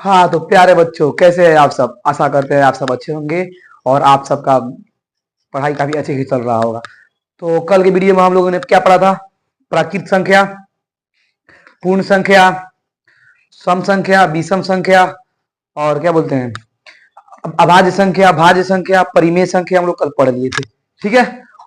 हाँ तो प्यारे बच्चों, कैसे हैं आप सब? आशा करते हैं आप सब अच्छे होंगे और आप सबका पढ़ाई काफी अच्छे से चल रहा होगा। तो कल के वीडियो में हम लोगों ने क्या पढ़ा था? प्राकृत संख्या, पूर्ण संख्या, सम संख्या, विषम संख्या और क्या बोलते हैं, अभाज्य संख्या, भाज्य संख्या, परिमेय संख्या हम लोग कल पढ़ लिए थे। ठीक है।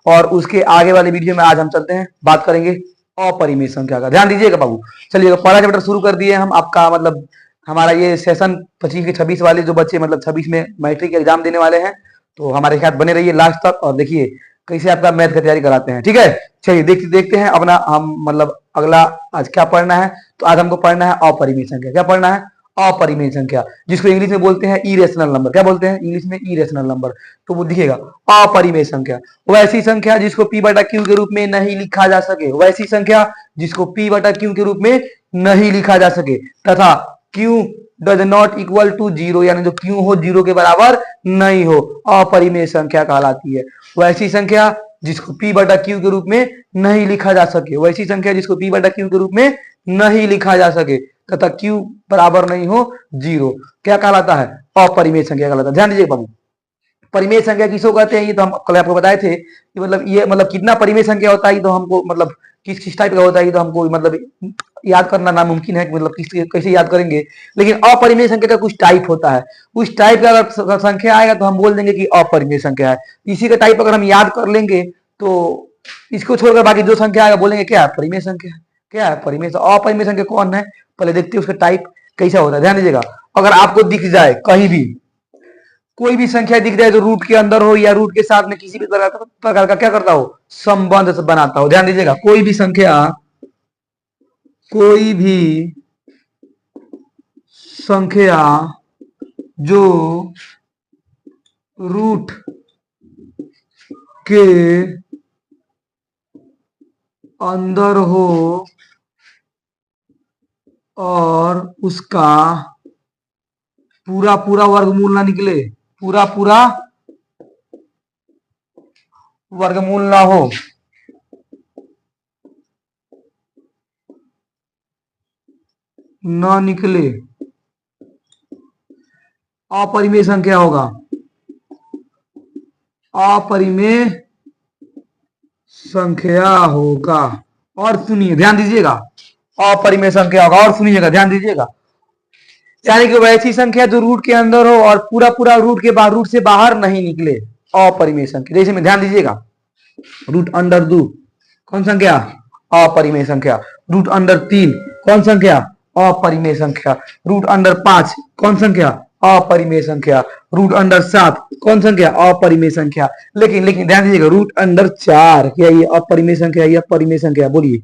और उसके आगे वाले वीडियो में आज हम चलते हैं, बात करेंगे अपरिमेय संख्या का। ध्यान दीजिएगा बाबू। चलिए पहला चैप्टर शुरू कर दिए हम। आपका मतलब हमारा ये सेशन 25 के 26 वाले जो बच्चे मतलब 26 में मैट्रिक एग्जाम देने वाले हैं, तो हमारे साथ बने रहिए लास्ट तक और देखिए कैसे आपका मैथ की तैयारी कराते हैं। ठीक है। चलिए देखते हैं अपना हम मतलब अगला आज क्या पढ़ना है। तो आज हमको पढ़ना है अपरिमेय संख्या। क्या पढ़ना है? अपरिमेय संख्या, जिसको इंग्लिश में बोलते हैं इरेशनल नंबर। क्या बोलते हैं इंग्लिश में? Irrational number. तो वो दिखेगा अपरिमेय संख्या, वैसी संख्या जिसको p बटा क्यू के रूप में नहीं लिखा जा सके। वैसी संख्या जिसको p बटा क्यू के रूप में नहीं लिखा जा सके तथा q does not equal to zero, यानी जो q हो जीरो के बराबर नहीं हो, अपरिमेय संख्या कहलाती है। वैसी संख्या जिसको p बटा क्यू के रूप में नहीं लिखा जा सके, वैसी संख्या जिसको p बटा क्यू के रूप में नहीं लिखा जा सके तथा q बराबर नहीं हो जीरो, क्या कहलाता है? अपरिमेय संख्या कहलाता है। ध्यान दीजिए बाबू, परिमेय संख्या किसको कहते हैं ये तो हम कल आपको बताए थे कि मतलब ये मतलब कितना परिमेय संख्या होता है, तो हमको मतलब किस किस टाइप का होता है तो हमको मतलब याद करना नामुमकिन है कि मतलब किस कैसे याद करेंगे। लेकिन अपरिमेय संख्या का कुछ टाइप होता है, उस टाइप का अगर संख्या आएगा तो हम बोल देंगे कि अपरिमेय संख्या है। इसी का टाइप अगर हम याद कर लेंगे तो इसको छोड़कर बाकी जो संख्या आएगा बोलेंगे क्या है? परिमेय संख्या। क्या है? परिमेय। अपरिमेय संख्या कौन है पहले देखते हैं, उसका टाइप कैसा होता है। ध्यान दीजिएगा, अगर आपको दिख जाए कहीं भी कोई भी संख्या दिख जाए जो रूट के अंदर हो या रूट के साथ में किसी भी प्रकार का क्या करता हो? संबंध बनाता हो। ध्यान दीजिएगा, कोई भी संख्या जो रूट के अंदर हो और उसका पूरा पूरा वर्गमूल ना निकले, पूरा पूरा वर्गमूल ना हो, ना निकले, अपरिमेय संख्या होगा। अपरिमेय संख्या होगा। और सुनिए, ध्यान दीजिएगा, अपरिमेय संख्या होगा और सुनिएगा, ध्यान दीजिएगा, यानी कि वैसी संख्या जो रूट के अंदर हो और पूरा पूरा रूट के बाहर, रूट से बाहर नहीं निकले, अपरिमेय संख्या। जैसे में ध्यान दीजिएगा, रूट अंडर 2 कौन संख्या? अपरिमेय संख्या। रूट अंडर 3 कौन संख्या? अपरिमेय संख्या। रूट अंडर 5 कौन संख्या? अपरिमेय संख्या। रूट अंडर 7 कौन संख्या? अपरिमेय संख्या। लेकिन ध्यान दीजिएगा, रूट अंडर 4 क्या ये अपरिमेय संख्या है या परिमेय संख्या? बोलिए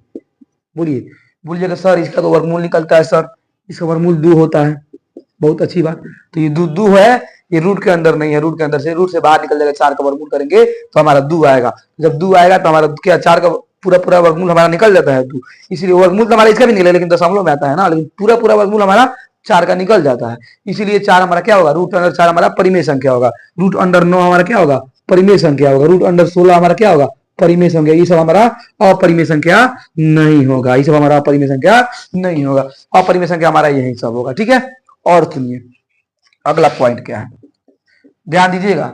बोलिए बोलिएगा सर इसका तो वर्गमूल निकलता है सर, इसका वर्गमूल 2 होता है। बहुत अच्छी बात। तो ये 2 है, ये रूट के अंदर नहीं है, रूट के अंदर से रूट से बाहर निकल जाएगा। 4 का वर्गमूल करेंगे तो हमारा 2 आएगा। जब 2 आएगा तो हमारा क्या 4 का पूरा पूरा वर्गमूल हमारा निकल जाता है 2। इसलिए वर्गमूल तो हमारा इसका भी निकले, लेकिन दशमलव में आता है ना, लेकिन पूरा पूरा वर्गमूल हमारा 4 का निकल जाता है। इसीलिए 4 हमारा क्या होगा? रूट अंडर 4 हमारा परिमेय संख्या होगा। रूट अंडर 9 हमारा क्या होगा? परिमेय संख्या होगा। रूट अंडर 16 हमारा क्या होगा? परिमेय संख्या। ये सब हमारा अपरिमेय संख्या नहीं होगा, ये सब हमारा अपरिमेय संख्या नहीं होगा। अपरिमेय संख्या हमारा यही सब होगा। ठीक है। और सुनिए अगला पॉइंट क्या है, ध्यान दीजिएगा,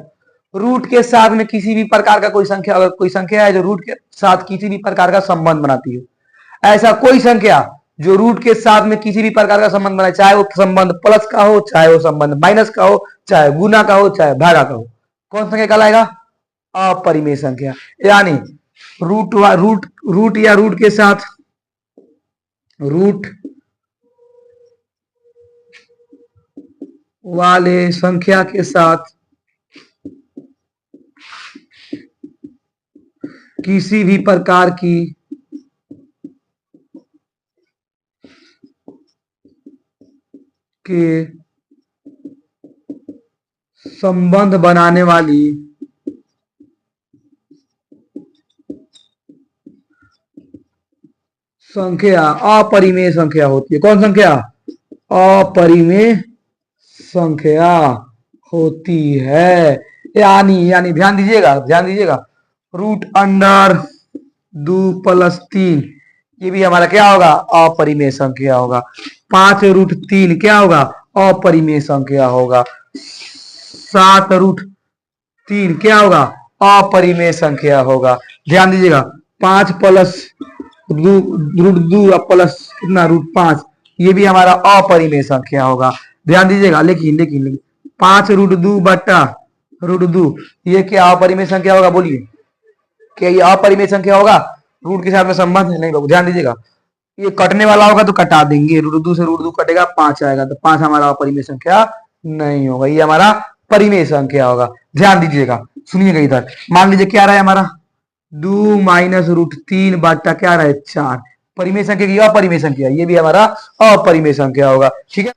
रूट के साथ में किसी भी प्रकार का कोई संख्या, अगर कोई संख्या है जो रूट के साथ किसी भी प्रकार का संबंध बनाती है, ऐसा कोई संख्या जो रूट के साथ में किसी भी प्रकार का संबंध बनाए, चाहे वो संबंध प्लस का हो, चाहे वो संबंध माइनस का हो, चाहे गुना का हो, चाहे भागा का हो, कौन संख्या कहलाएगा? अपरिमेय संख्या। यानी रूट या रूट के साथ रूट वाले संख्या के साथ किसी भी प्रकार की के संबंध बनाने वाली संख्या अपरिमेय संख्या होती है। कौन संख्या? अपरिमेय संख्या होती है। यानी ध्यान दीजिएगा, रूट अंडर 2 प्लस 3 ये भी हमारा क्या होगा? अपरिमेय संख्या होगा। 5 रूट 3 क्या होगा? अपरिमेय संख्या होगा। 7√3 क्या होगा? अपरिमेय संख्या होगा। ध्यान दीजिएगा, 5 प्लस √2 प्लस कितना √5, ये भी हमारा अपरिमेय संख्या होगा। ध्यान दीजिएगा, लेकिन लेकिन लेकिन 5√2 बटा √2 ये क्या अपरिमेय संख्या होगा? बोलिए, क्या ये अपरिमेय संख्या होगा? रूट के साथ में संबंध है नहीं बाबू। ध्यान दीजिएगा, ये कटने वाला होगा तो कटा देंगे, √2 से √2 कटेगा, 5 आएगा, तो 5 हमारा अपरिमेय संख्या नहीं होगा, ये हमारा परिमेय संख्या होगा। ध्यान दीजिएगा, सुनिएगा इधर, मान लीजिए क्या रहा है हमारा 2 माइनस √3 बटा क्या रहा है 4, परिमेय संख्या की अपरिमेय संख्या, ये भी हमारा अपरिमेय संख्या होगा। ठीक है,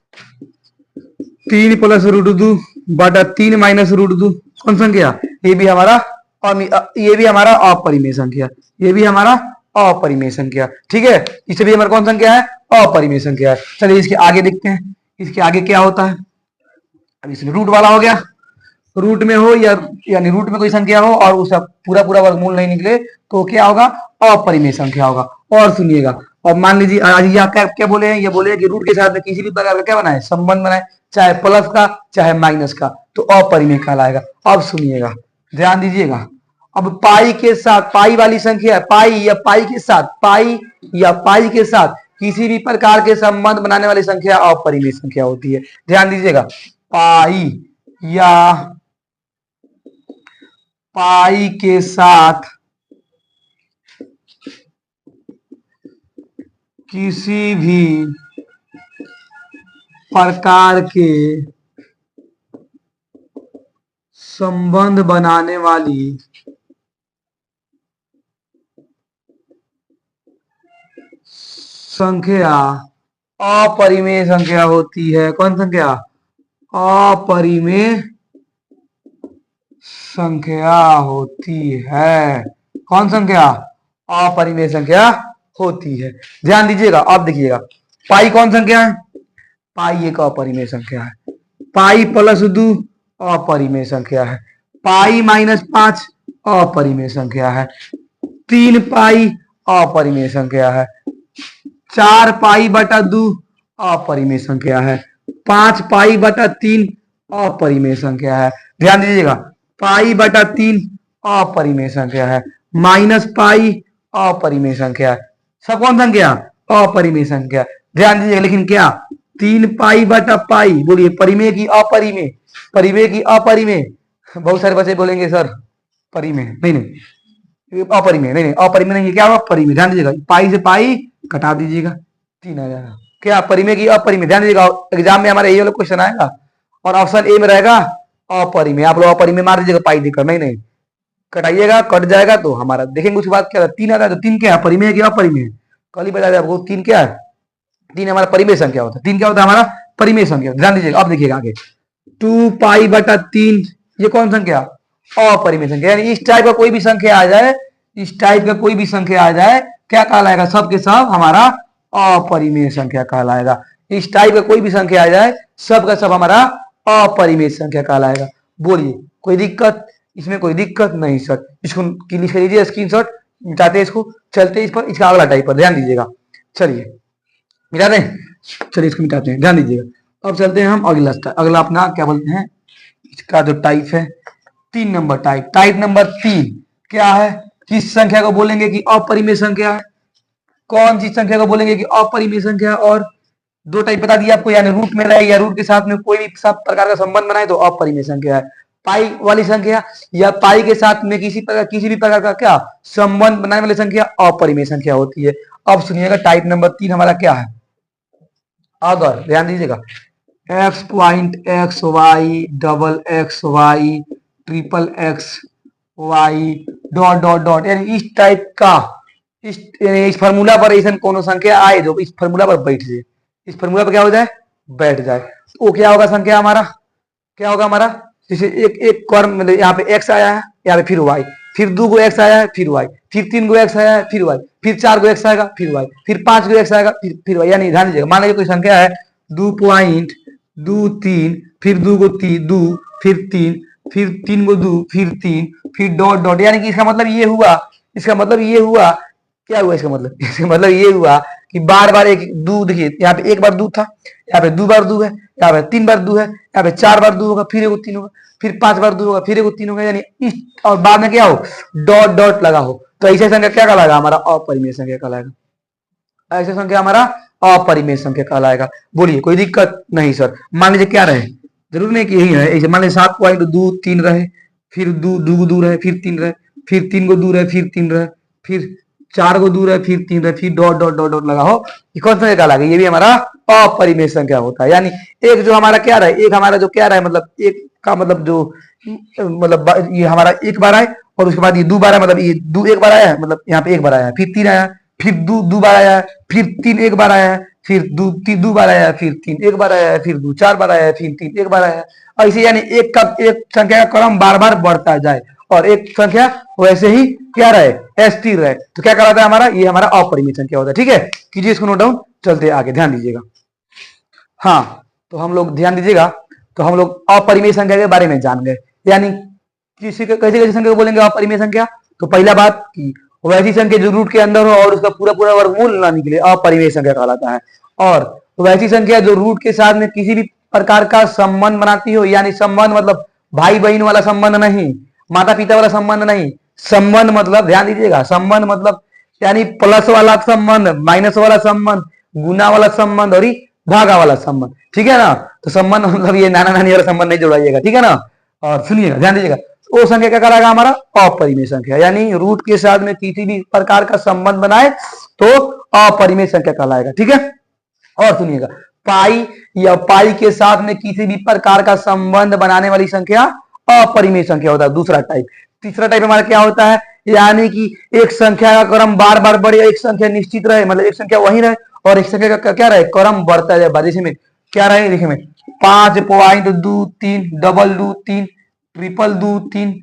3 प्लस √2 बटा 3 माइनस √2 कौन संख्या? ये भी हमारा अपरिमेय संख्या, ये भी हमारा अपरिमेय संख्या। ठीक है, इससे भी हमारा कौन संख्या है? अपरिमेय संख्या है। चलिए इसके आगे देखते हैं, इसके आगे क्या होता है। अब इसमें रूट वाला हो गया, रूट में हो या यानी रूट में कोई संख्या हो और उसका पूरा पूरा वर्गमूल नहीं निकले तो क्या होगा? अपरिमेय संख्या होगा। और सुनिएगा, और मान लीजिए आज ये क्या क्या बोले हैं? ये बोले हैं कि रूट के साथ में किसी भी प्रकार का क्या बनाए? संबंध बनाए, चाहे प्लस का चाहे माइनस का, तो अपरिमेय कहलाएगा। अब सुनिएगा, ध्यान दीजिएगा, अब पाई के साथ, पाई वाली संख्या, पाई या पाई के साथ, पाई या पाई के साथ किसी भी प्रकार के संबंध बनाने वाली संख्या अपरिमेय संख्या होती है। ध्यान दीजिएगा, पाई या पाई के साथ किसी भी प्रकार के संबंध बनाने वाली संख्या अपरिमेय संख्या होती है। कौन संख्या? अपरिमेय संख्या होती है। कौन संख्या? अपरिमेय संख्या होती है। ध्यान दीजिएगा, अब देखिएगा, पाई कौन संख्या है? पाई एक अपरिमेय संख्या है। पाई प्लस 2 अपरिमेय संख्या है। पाई माइनस 5 अपरिमेय संख्या है। 3 पाई अपरिमेय संख्या है। 4 पाई बटा 2 अपरिमेय संख्या है। 5 पाई बटा 3 अपरिमेय संख्या है। ध्यान दीजिएगा, पाई बटा 3 अपरिमेय संख्या है। माइनस पाई अपरिमेय संख्या है। सब कौन संख्या? अपरिमेय संख्या। ध्यान दीजिएगा, लेकिन क्या 3 पाई बटा पाई, बोलिए परिमेय की अपरिमेय? परिमेय की अपरिमेय। बहुत सारे बच्चे बोलेंगे सर परिमेय, नहीं नहीं अपरिमेय, नहीं नहीं अपरिमेय नहीं, क्या होगा? परिमेय। ध्यान दीजिएगा, पाई से पाई कटा दीजिएगा, 3 आ जाएगा। क्या परिमेय की अपरिमेय? ध्यान दीजिएगा, एग्जाम में हमारा ये वाला क्वेश्चन आएगा और ऑप्शन ए में रहेगा अपरिमेय। आप लोग अपरिमेय मार दीजिएगा, पाई देकर, नहीं नहीं कटाइएगा, कट जाएगा तो हमारा देखेंगे उसके बाद क्या 3 आता है, तो 3 क्या है? परिमेय की अपरिमेय? कल ही बता दें आपको, 3 क्या है? 3 हमारा परिमेय संख्या होता है। 3 क्या होता है? हमारा परिमेय संख्या। ध्यान दीजिएगा, अब देखिएगा आगे 2 पाई बटा 3, ये कौन संख्या? अपरिमेय संख्या। यानी इस टाइप का कोई भी संख्या आ जाए, इस टाइप का कोई भी संख्या आ जाए, क्या कहलाएगा? सब के सब हमारा अपरिमेय संख्या कहलाएगा। इस टाइप का कोई भी संख्या आ जाए, सब का सब हमारा अपरिमेय संख्या कहलाएगा। बोलिए कोई दिक्कत? इसमें कोई दिक्कत नहीं सर। इसको लिख लीजिए स्क्रीनशॉट, मिटाते हैं इसको, चलते इस पर, इसका अगला टाइप पर ध्यान दीजिएगा। चलिए मिटाते हैं, चलिए इसको मिटाते हैं, ध्यान दीजिएगा। अब चलते हैं हम अगला अपना क्या बोलते हैं, इसका जो टाइप है 3 नंबर टाइप। टाइप नंबर 3 क्या है? किस संख्या को बोलेंगे कि अपरिमेय संख्या है? कौन सी संख्या को बोलेंगे कि अपरिमेय संख्या? और 2 टाइप बता दिया आपको, यानी रूट में रहे या रूट के साथ में कोई भी सब प्रकार का संबंध बनाए तो अपरिमेय संख्या है। पाई वाली संख्या या पाई के साथ में किसी भी प्रकार का क्या संबंध बनाने वाली संख्या अपरिमेय संख्या होती है। अब सुनिएगा, टाइप नंबर 3 हमारा क्या है? अगर ध्यान दीजिएगा, X point X Y double X Y triple X Y dot dot dot, यानी इस टाइप का इस फार्मूला पर ऐसा कोनो संख्या आए जो इस फार्मूला पर बैठ जाए, इस फार्मूला पर क्या हो जाए? बैठ जाए, तो वो क्या होगा? संख्या हमारा क्या होगा? हमारा जैसे एक कर्म मतलब यहाँ पे x आया है, यहाँ पे फिर y, फिर 2 गो x आया है, फिर y, फिर 3 गो x आया है, फिर y, फिर 4 गो x आएगा, फिर y, फिर 5 गो x आएगा, फिर y। यानी ध्यान दीजिएगा, मान लीजिए कोई संख्या है 2.23, फिर 2 गो 2, फिर 3, फिर 3 गो 2, फिर 3, फिर डॉट डॉट, यानी कि इसका मतलब ये हुआ, इसका मतलब ये हुआ, क्या हुआ इसका मतलब? इसका मतलब ये हुआ कि बार बार एक दू, देखिए यहाँ पे एक बार दू था, यहाँ पे 2 बार दू है, यहाँ पे 3 बार दू है, यहाँ पे 4 बार दू होगा, फिर एगो 3 होगा, फिर 5 बार दू होगा, फिर एगो 3 होगा, यानी इस और बाद में क्या हो, डॉट डॉट लगा हो, तो ऐसे संख्या क्या कहलाएगा, हमारा अपरिमेय संख्या कहलाएगा। ऐसे संख्या हमारा अपरिमेय संख्या कहलाएगा। बोलिए कोई दिक्कत नहीं सर। मान लीजिए क्या रहे, जरूर नहीं कि यही रहे, ऐसे मान लीजिए 7.23 रहे, फिर दू दूर है, फिर 3 रहे, फिर 3 गो दूर है, फिर 3 रहे, फिर 4 गो दूर है, फिर 3 रहे, फिर डॉट डॉट डॉट डॉट लगा हो, ये कौन सा संख्या लगा, ये भी हमारा अपरिमेय संख्या होता है। यानी एक जो हमारा क्या रहे, एक हमारा जो क्या रहे, मतलब एक का मतलब जो मतलब ये हमारा एक बार आए, और उसके बाद ये 2 बार आया, मतलब ये 2 एक बार आया, मतलब यहाँ पे एक बार आया, फिर 3 आया, फिर 2 बार आया, फिर 3 एक बार आया, फिर 2 बार आया, फिर 3 एक बार आया, फिर 2 4 बार आया, फिर 3 एक बार आया, ऐसे यानी एक संख्या का क्रम बार बार बढ़ता जाए, और एक संख्या वैसे ही क्या रहे, स्थिर रहे, तो क्या कहलाता है हमारा, ये हमारा अपरिमेय संख्या होता है। ठीक है, कीजिए इसको नोट डाउन, चलते आगे, ध्यान दीजिएगा। हाँ, तो हम लोग ध्यान दीजिएगा, तो हम लोग अपरिमेय संख्या के बारे में जान गए। यानी किसी कैसे कैसे संख्या को बोलेंगे अपरिमेय संख्या, तो पहला बात कि वैसी संख्या जो रूट के अंदर हो और उसका पूरा पूरा वर्गमूल ना निकले, अपरिमेय संख्या कहलाता है। और वैसी संख्या जो रूट के साथ में किसी भी प्रकार का संबंध बनाती हो, यानी संबंध मतलब भाई बहन वाला संबंध नहीं, माता पिता वाला संबंध नहीं, संबंध मतलब ध्यान दीजिएगा, संबंध मतलब यानी प्लस वाला संबंध, माइनस वाला संबंध, गुना वाला संबंध और भागा वाला संबंध। ठीक है ना, तो संबंध मतलब ये नाना नानी वाला संबंध नहीं जोड़ाइएगा। ठीक है ना, और सुनिएगा, ध्यान दीजिएगा, वो संख्या क्या कराएगा, हमारा अपरिमेय संख्या, यानी रूट के साथ में किसी भी प्रकार का संबंध बनाए तो अपरिमेय संख्या कहलाएगा। ठीक है, और सुनिएगा, पाई या पाई के साथ में किसी भी प्रकार का संबंध बनाने वाली संख्या अपरिमेय संख्या होता है, दूसरा टाइप। तीसरा टाइप हमारा क्या होता है, यानी कि एक संख्या का क्रम बार बार बढ़े, एक संख्या निश्चित रहे, मतलब एक संख्या वही रहे और एक संख्या का क्या रहे, क्रम बढ़ता जाए। जैसे में क्या रहे, देखिए में 5.23 double 2 3 triple 2 3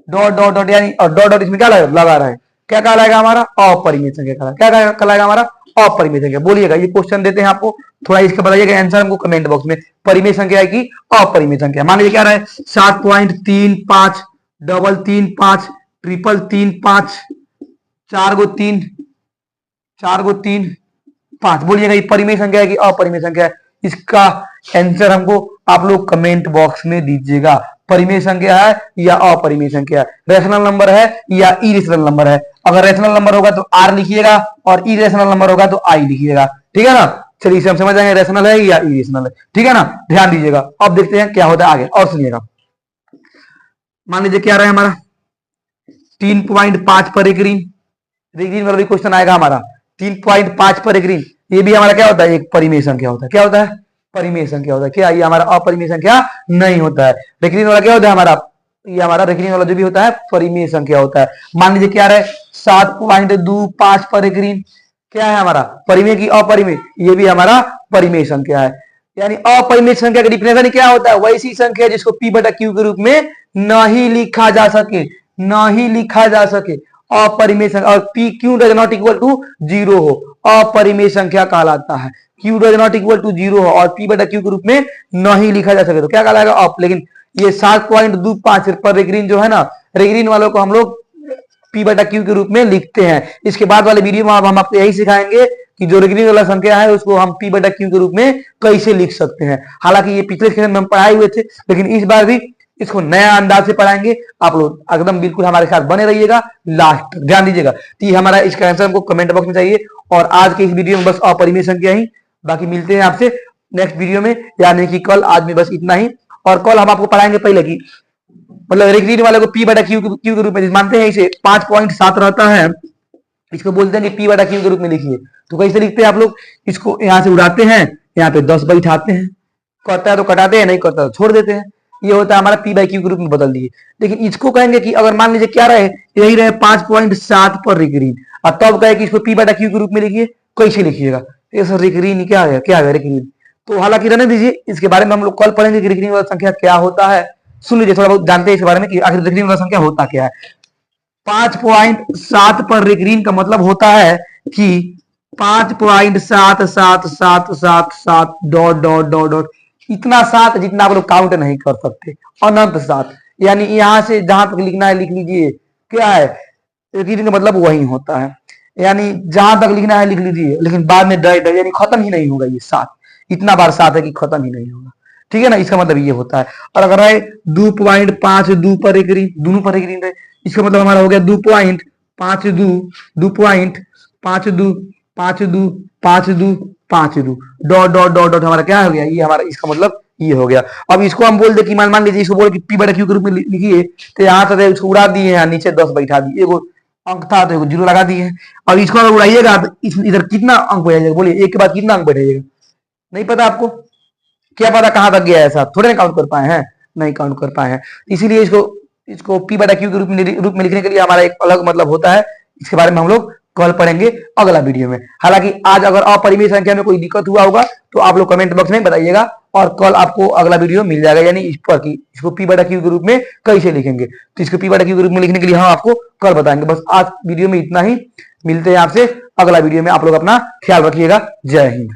dot dot dot, यानी और डॉट डॉट इसमें क्या लगा रहा है, क्या कहलाएगा हमारा अपरिमेय संख्या कहलाएगा। क्या कहलाएगा हमारा अपरिमेय संख्या। बोलिएगा, ये क्वेश्चन देते हैं आपको, थोड़ा इसका बताइएगा आंसर हमको कमेंट बॉक्स में, परिमेय संख्या है कि अपरिमेय संख्या। मान लीजिए क्या रहा है, 7.35 डबल 3 5 ट्रिपल 3 5 4 गो 3 5। बोलिएगा ये परिमेय संख्या है कि अपरिमेय संख्या है, इसका आंसर हमको आप लोग कमेंट बॉक्स में दीजिएगा। परिमेय संख्या है या अपरिमेय संख्या, रेशनल नंबर है या इरेशनल नंबर है। अगर रेशनल नंबर होगा तो आर लिखिएगा और इरेशनल नंबर होगा तो आई लिखिएगा। ठीक है ना, चलिए इसे हम समझ जाएंगे रेशनल है या इरेशनल है। ठीक है ना, ध्यान दीजिएगा। अब देखते हैं क्या होता है आगे, और सुनिएगा। मान लीजिए क्या रहा है हमारा 3.5 पर एक रीन वाला भी क्वेश्चन आएगा हमारा, 3.5 पर एक रीन, ये भी हमारा क्या होता है, एक परिमेय संख्या होता है। क्या होता है, परिमेय संख्या होता है। क्या ये हमारा अपरिमेय संख्या नहीं होता है। रेखनीय वाला क्या होता है हमारा, ये हमारा रेखनीय वाला जो भी होता है परिमेय संख्या होता है। मान लीजिए क्या रहे 7.25 पर एक रीन, क्या है हमारा, परिमेय की अपरिमेय, ये भी हमारा परिमेय संख्या है। यानी अपरिमेय संख्या का डिफिनेशन क्या होता है, वैसी संख्या जिसको p बटा q के रूप में नहीं लिखा जा सके, नहीं लिखा जा सके, अपरिमेय संख्या। और p q does not equal to 0 हो, अपरिमेय संख्या कहलाता है। q does not equal to 0 हो और p बटा q के रूप में नहीं लिखा जा सके तो क्या कहलाएगा अप। लेकिन ये 7.25 पर रेग्रीन जो है ना, रेग्रीन वालों को हम लोग p बटा q के रूप में लिखते हैं। इसके बाद वाले वीडियो में हम आपको यही सिखाएंगे कि जो रेग्रीन वाला संख्या है उसको हम p बटा q के रूप में कैसे लिख सकते हैं। हालांकि ये पिछले सेशन में हम पढ़ाए हुए थे, लेकिन इस बार भी इसको नया अंदाज से पढ़ाएंगे। आप लोग एकदम बिल्कुल हमारे साथ बने रहिएगा लास्ट तक, ध्यान दीजिएगा। तो ये हमारा इसका आंसर हमको कमेंट बॉक्स में चाहिए। और आज के इस वीडियो में बस अपरिमेय संख्या ही, बाकी मिलते हैं आपसे नेक्स्ट वीडियो में, यानी कि कल। आज में बस इतना ही, और कल हम आपको पढ़ाएंगे पहले की मतलब रेग्रीन वाले को p बटा q के रूप में मानते हैं। इसे 5.7 रहता है, इसको बोलते हैं कि p बटा q के रूप में लिखिए। तो कैसे लिखते हैं आप लोग, इसको यहाँ से उड़ाते हैं, यहाँ पे 10 बैठाते हैं, करता है तो कटाते हैं, नहीं करता तो छोड़ देते हैं। ये होता है हमारा p बाई q के रूप में बदल दिए। लेकिन इसको कहेंगे कि अगर मान लीजिए क्या रहे, यही रहे 5.7 पर रेग्रीन, और तब कहे कि इसको p बटा q के रूप में लिखिए। कैसे लिखिएगा, ये सर रेग्रीन क्या है, क्या है रेग्रीन। तो हालांकि रहने दीजिए, इसके बारे में हम लोग कल पढ़ेंगे कि रेग्रीन वाला संख्या क्या होता है। सुन लीजिए, थोड़ा बहुत जानते हैं इस बारे में कि आखिर रेग्रीन वाला संख्या होता क्या है। 5.7 पर रेग्रीन का मतलब होता है कि 5.7777 डॉट डॉट डॉट डॉट, इतना 7 जितना आप लोग काउंट नहीं कर सकते, अनंत 7। यानी यहां से जहां तक लिखना है लिख लीजिए, क्या है रेग्रीन का मतलब वही होता है। यानी जहां तक लिखना है लिख लीजिए, लेकिन बाद में डर यानी खत्म ही नहीं होगा ये 7, इतना बार 7 है कि खत्म ही नहीं होगा। ठीक है ना, इसका मतलब ये होता है। और अगर है 2.5 2 पर एक रीन, दोनों पर एक रीन है, इसका मतलब हमारा हो गया 2.5 2 2.5 2 5 2 5 2 डॉट डॉट डॉट डॉट हमारा क्या हो गया, ये हमारा इसका मतलब ये हो गया। अब इसको हम बोल दे कि मान लीजिए इसको बोल कि पी बटा क्यू के रूप में लिखिए, तो यहाँ से इसको उड़ा दिए हैं, नीचे 10 बैठा दिए, एगो अंक था तो एगो जीरो लगा दिए हैं। अब इसको अगर उड़ाइएगा तो इधर कितना अंक बैठेगा, बोलिए एक के बाद कितना अंक बैठेगा, नहीं पता आपको, क्या पता कहां तक गया है, साहब थोड़े ना काउंट कर पाए हैं, नहीं काउंट कर पाए हैं। इसीलिए इसको पी बटा क्यू के रूप में लिखने के लिए हमारा एक अलग मतलब होता है, इसके बारे में हम लोग कल पढ़ेंगे अगला वीडियो में। हालांकि आज अगर अपरिमेय संख्या में कोई दिक्कत हुआ होगा तो आप लोग कमेंट बॉक्स में बताइएगा, और कल आपको अगला वीडियो मिल जाएगा, यानी इस पर कि इसको पी बटा क्यू के रूप में कैसे लिखेंगे। तो इसको पी बटा क्यू के रूप में लिखने के लिए हम आपको कल बताएंगे। बस आज वीडियो में इतना ही, मिलते हैं आपसे अगला वीडियो में। आप लोग अपना ख्याल रखिएगा। जय हिंद।